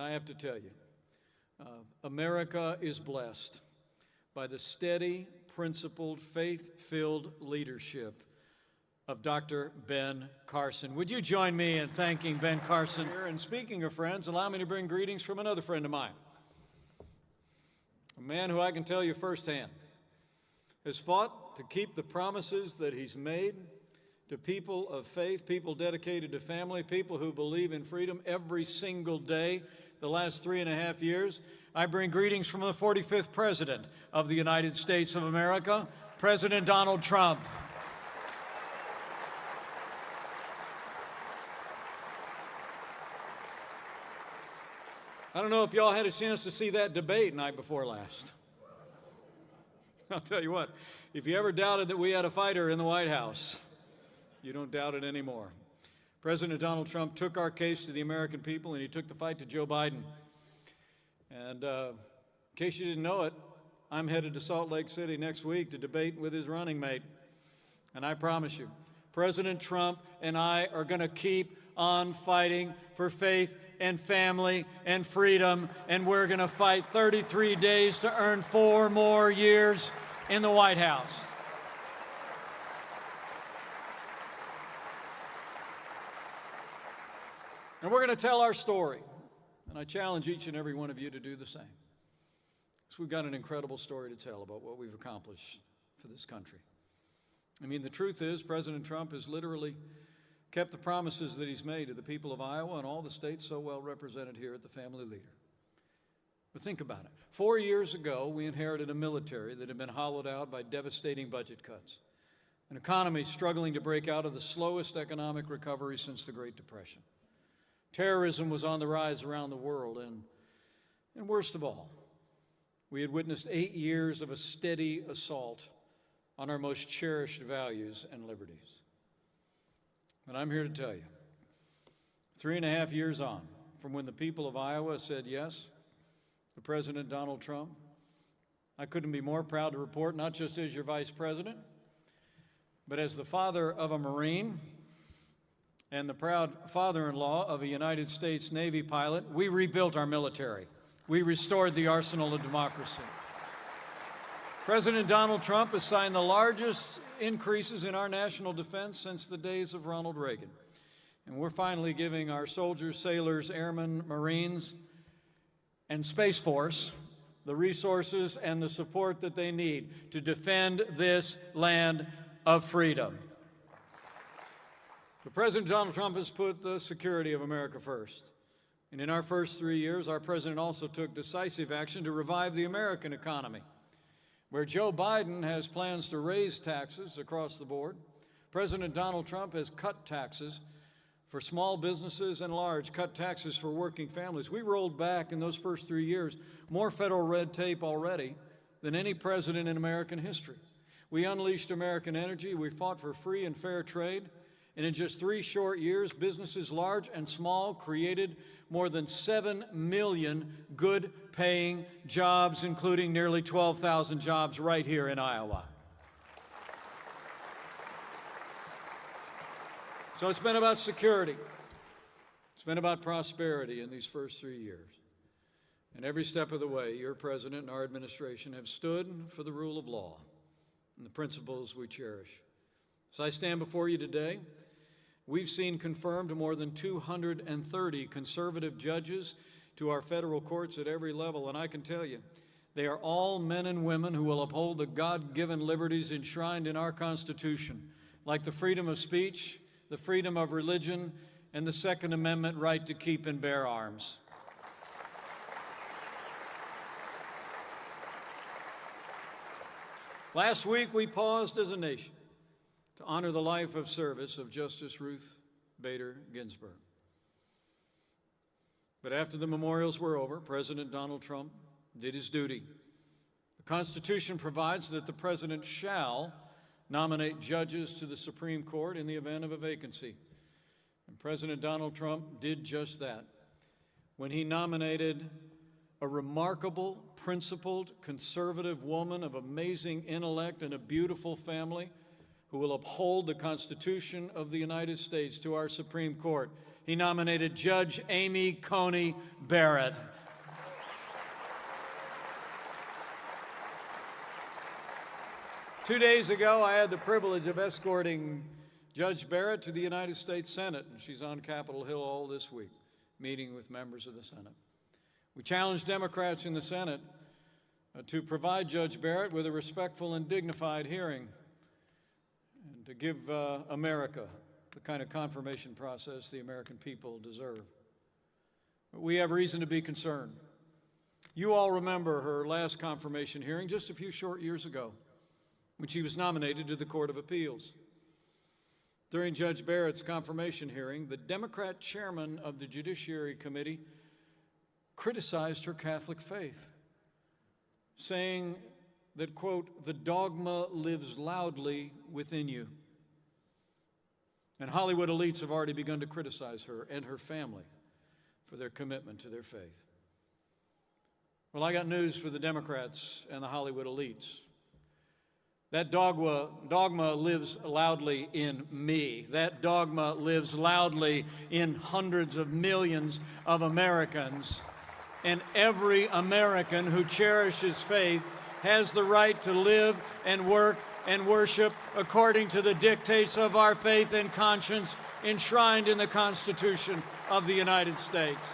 I have to tell you, America is blessed by the steady, principled, faith-filled leadership of Dr. Ben Carson. Would you join me in thanking Ben Carson? And speaking of friends, allow me to bring greetings from another friend of mine, a man who I can tell you firsthand has fought to keep the promises that he's made to people of faith, people dedicated to family, people who believe in freedom every single day the last 3.5 years. I bring greetings from the 45th President of the United States of America, President Donald Trump. I don't know if y'all had a chance to see that debate night before last. I'll tell you what, if you ever doubted that we had a fighter in the White House, you don't doubt it anymore. President Donald Trump took our case to the American people, and he took the fight to Joe Biden. And in case you didn't know it, I'm headed to Salt Lake City next week to debate with his running mate. And I promise you, President Trump and I are going to keep on fighting for faith and family and freedom, and we're going to fight 33 days to earn 4 more years in the White House. And we're going to tell our story. And I challenge each and every one of you to do the same. Because we've got an incredible story to tell about what we've accomplished for this country. I mean, the truth is, President Trump has literally kept the promises that he's made to the people of Iowa and all the states so well represented here at the Family Leader. But think about it. 4 years ago, we inherited a military that had been hollowed out by devastating budget cuts, an economy struggling to break out of the slowest economic recovery since the Great Depression. Terrorism was on the rise around the world, and worst of all, we had witnessed 8 years of a steady assault on our most cherished values and liberties. And I'm here to tell you, 3.5 years on from when the people of Iowa said yes to President Donald Trump, I couldn't be more proud to report, not just as your vice president, but as the father of a Marine and the proud father-in-law of a United States Navy pilot, we rebuilt our military. We restored the arsenal of democracy. President Donald Trump has signed the largest increases in our national defense since the days of Ronald Reagan. And we're finally giving our soldiers, sailors, airmen, Marines, and Space Force the resources and the support that they need to defend this land of freedom. But President Donald Trump has put the security of America first. And in our first 3 years, our president also took decisive action to revive the American economy. Where Joe Biden has plans to raise taxes across the board, President Donald Trump has cut taxes for small businesses and large, cut taxes for working families. We rolled back in those first 3 years more federal red tape already than any president in American history. We unleashed American energy. We fought for free and fair trade. And in just 3 short years, businesses large and small created more than 7 million good-paying jobs, including nearly 12,000 jobs right here in Iowa. So it's been about security. It's been about prosperity in these first 3 years. And every step of the way, your president and our administration have stood for the rule of law and the principles we cherish. So I stand before you today. We've seen confirmed more than 230 conservative judges to our federal courts at every level, and I can tell you, they are all men and women who will uphold the God-given liberties enshrined in our Constitution, like the freedom of speech, the freedom of religion, and the Second Amendment right to keep and bear arms. Last week, we paused as a nation to honor the life of service of Justice Ruth Bader Ginsburg. But after the memorials were over, President Donald Trump did his duty. The Constitution provides that the president shall nominate judges to the Supreme Court in the event of a vacancy. And President Donald Trump did just that when he nominated a remarkable, principled, conservative woman of amazing intellect and a beautiful family who will uphold the Constitution of the United States to our Supreme Court. he nominated Judge Amy Coney Barrett. Two days ago, I had the privilege of escorting Judge Barrett to the United States Senate, and she's on Capitol Hill all this week, meeting with members of the Senate. We challenged Democrats in the Senate to provide Judge Barrett with a respectful and dignified hearing and to give America the kind of confirmation process the American people deserve. But we have reason to be concerned. You all remember her last confirmation hearing just a few short years ago, when she was nominated to the Court of Appeals. During Judge Barrett's confirmation hearing, the Democrat chairman of the Judiciary Committee criticized her Catholic faith, saying that, quote, "the dogma lives loudly within you." And Hollywood elites have already begun to criticize her and her family for their commitment to their faith. Well, I got news for the Democrats and the Hollywood elites. That dogma lives loudly in me. That dogma lives loudly in hundreds of millions of Americans. And every American who cherishes faith has the right to live and work and worship according to the dictates of our faith and conscience enshrined in the Constitution of the United States.